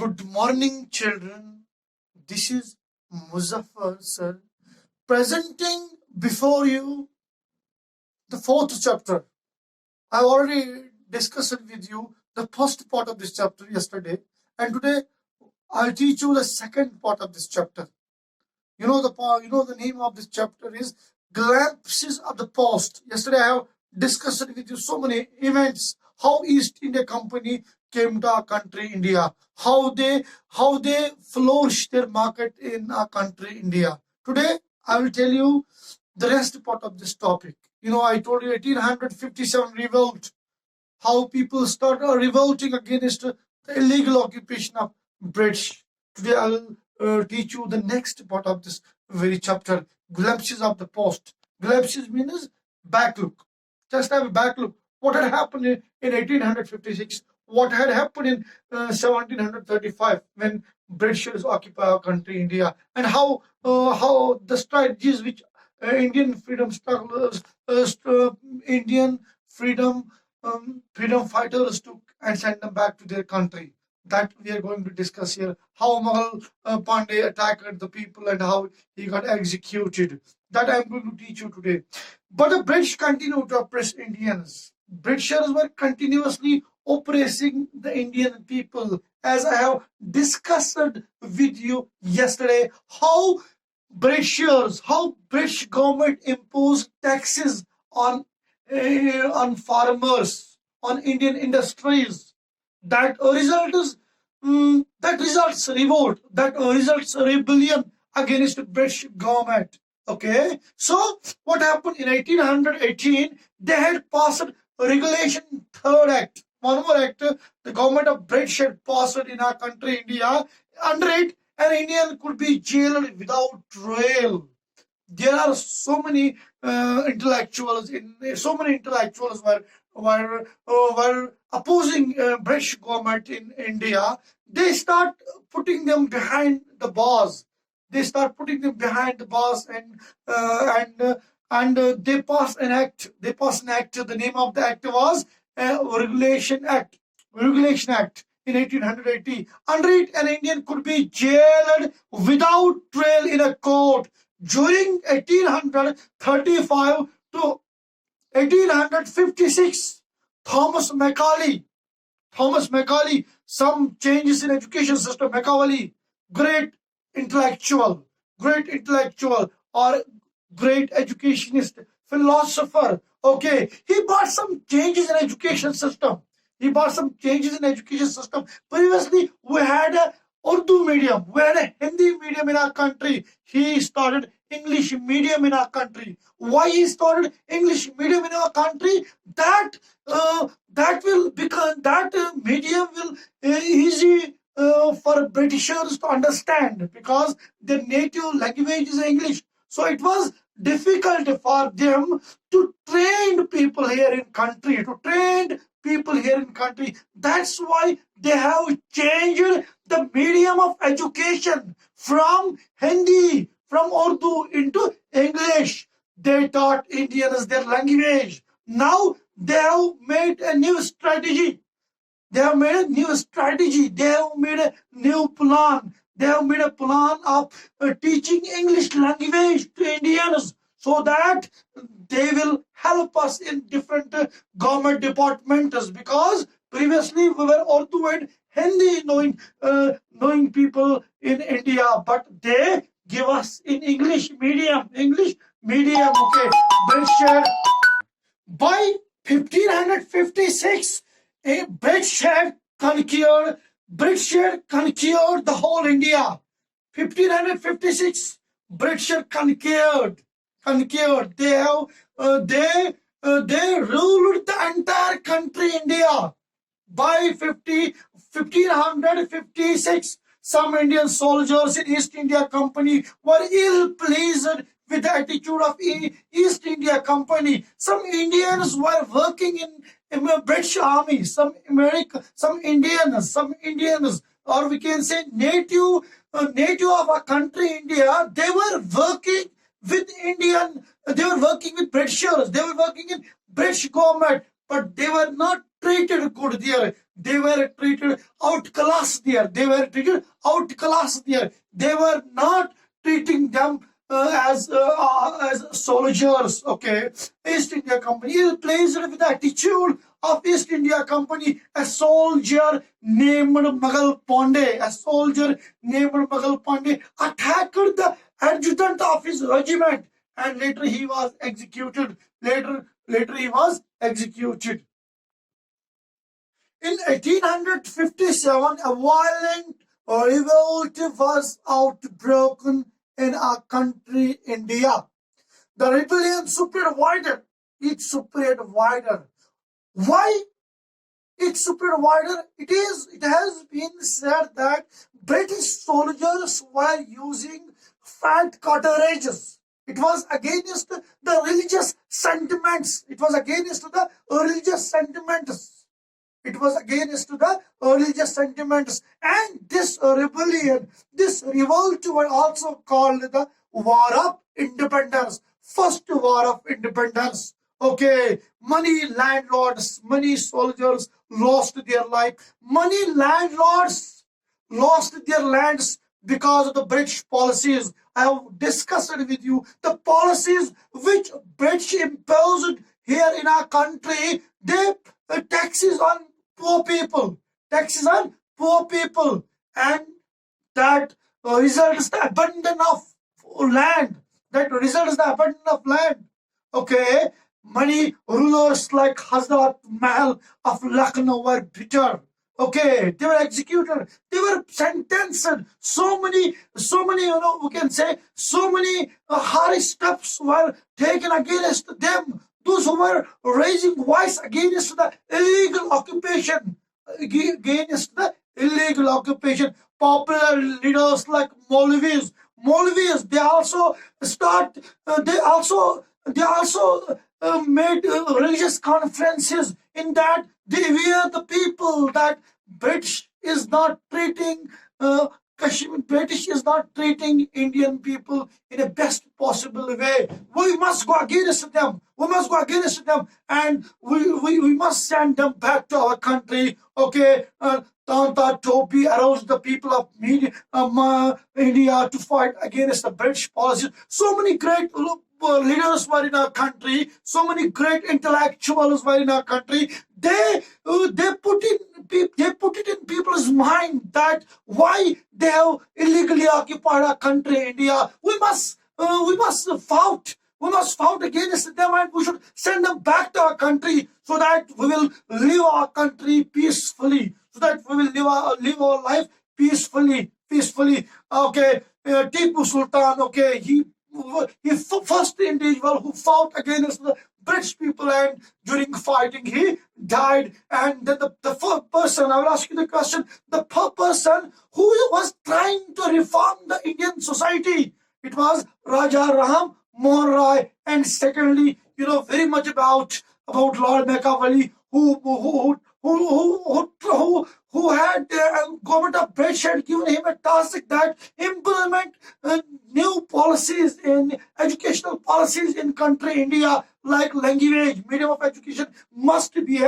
Good morning, children. This is Muzaffar sir presenting before you the fourth chapter. I already discussed with you the first part of this chapter yesterday, and today I'll teach you the second part of this chapter. The name of this chapter is Glimpses of the Past. Yesterday I have discussed with you so many events, how East India Company came to our country India, how they flourished their market in our country India. Today I will tell you the rest part of this topic. I told you 1857 revolt, how people started revolting against the illegal occupation of British. Today I will teach you the next part of this very chapter, glimpses of the past. Glimpses means back look. Just have a back look. What had happened in 1856? What had happened in 1735 when Britishers occupy our country, India, and how the strategies which Indian freedom strugglers, Indian freedom fighters took and sent them back to their country. That we are going to discuss here. How Mahal Pandey attacked the people and how he got executed. That I am going to teach you today. But the British continued to oppress Indians. Britishers were continuously oppressing the Indian people, as I have discussed with you yesterday. How British government imposed taxes on farmers, on Indian industries. That results revolt. That results rebellion against the British government. Okay, so what happened in 1818? They had passed Regulation Third Act. One more act the government of British had passed in our country, India. Under it, an Indian could be jailed without trial. There are so many intellectuals were opposing British government in India. They start putting them behind the bars. They start putting them behind the bars, and they pass an act. The name of the act was Regulation Act. Regulation Act in 1880. Under it, an Indian could be jailed without trial in a court. During 1835 to 1856, Thomas Macaulay, some changes in education system. Macaulay, great intellectual, or great educationist, philosopher. Okay, he brought some changes in education system. Previously, we had a Urdu medium, we had a Hindi medium in our country. He started English medium in our country. Why he started English medium in our country? That medium will easy for Britishers to understand, because their native language is English. So it was difficult for them to train people here in country. That's why they have changed the medium of education from Hindi, from Urdu into English. They taught Indians their language. Now they have made a new strategy. They have made a new plan. They have made a plan of teaching English language to Indians, so that they will help us in different government departments, because previously we were Urdu and Hindi knowing people in India, but they give us in English medium. Okay, by 1556, British had conquered the whole India. 1556, British conquered. They ruled the entire country India. By 1556, some Indian soldiers in East India Company were ill pleased with the attitude of East India Company. Some Indians were working in British Army. Some Indians, or we can say native of our country, India. They were working with Britishers. They were working in British government, but they were not treated good there. They were treated outclassed there. They were treated outclassed there. They were not treating them as soldiers. Okay, East India Company is placed with the attitude of East India Company. A soldier named Magal Pandey, attacked the adjutant of his regiment, and later he was executed. Later he was executed. In 1857, a violent revolt was outbroken in our country, India. The rebellion spread wider. It spread wider. Why it spread wider? It has been said that British soldiers were using fat cartridges. It was against the religious sentiments. It was against the religious sentiments. It was against the religious sentiments. And this rebellion, this revolt was also called the War of Independence. First War of Independence. Okay, many landlords, many soldiers lost their life. Many landlords lost their lands because of the British policies. I have discussed with you the policies which British imposed here in our country. They taxes on poor people, and that results the abandon of land. Okay, many rulers like Hazrat Mahal of Lucknow were bitter. Okay, they were executed. They were sentenced. So many, we can say, so many harsh steps were taken against them. Those who were raising voice against the illegal occupation, popular leaders like Maulvis, they also made religious conferences in that they aware the people that British is not treating British is not treating Indian people in a best possible way. We must go against them. And we must send them back to our country. Okay, Tanta Topi aroused the people of India to fight against the British policies. So many great leaders were in our country. So many great intellectuals were in our country. They put it in people's mind that why they have illegally occupied our country, India. We must fight. We must fight against them, and we should send them back to our country so that we will live our country peacefully. Live our life peacefully. Okay, Tipu Sultan. Okay, he first individual who fought against the British people, and during fighting he died. And then the first person, I will ask you the question, the person who was trying to reform the Indian society, it was Raja Ram Mohan Rai. And secondly, very much about Lord Machiavelli, who had government of British had given him a task that implement new policies in educational policies in country India, like language, medium of education must be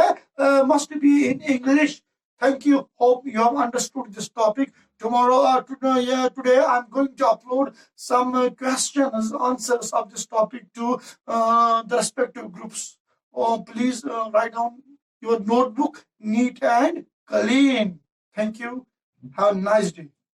in English. Thank you. Hope you have understood this topic. Today I'm going to upload some questions, answers of this topic to the respective groups. Please write down your notebook neat and clean. Thank you. Have a nice day.